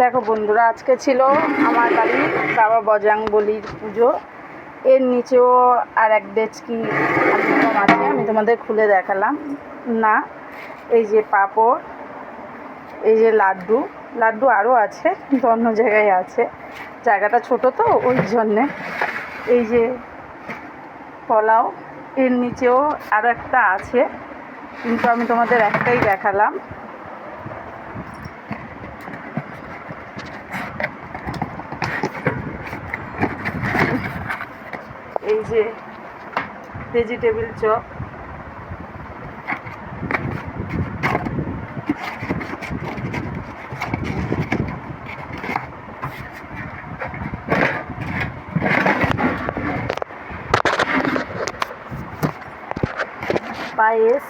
দেখো বন্ধুরা, আজকে ছিল আমার বাড়ি বাবা বজরংবলীর পুজো। এর নিচেও আর এক ডেচকি আলুরদম আছে, আমি তোমাদের খুলে দেখালাম না। এই যে পাঁপড়, এই যে লাড্ডু আরও আছে, কিন্তু অন্য জায়গায় আছে, জায়গাটা ছোটো তো ওই জন্যে। এই যে পোলাও, এর নিচেও আরও একটা আছে, কিন্তু আমি তোমাদের একটাই দেখালাম। এই যে ভেজিটেবিল চপ, পায়েস,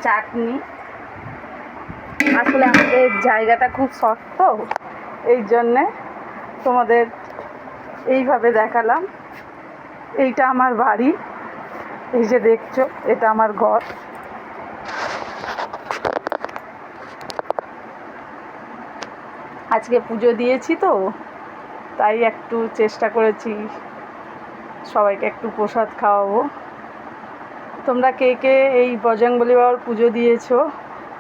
চাটনি। আসলে আমাদের জায়গাটা খুব শক্ত, এই জন্যে তোমাদের এইভাবে দেখালাম। এইটা আমার বাড়ি, এই যে দেখছো, এটা আমার ঘর। আজকে পুজো দিয়েছি তো, তাই একটু চেষ্টা করেছি সবাইকে একটু প্রসাদ খাওয়াবো। তোমরা কে কে এই বজরংবলী বাবার পুজো দিয়েছো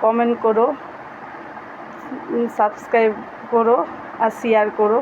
কমেন্ট করো, সাবস্ক্রাইব করো আর শেয়ার করো।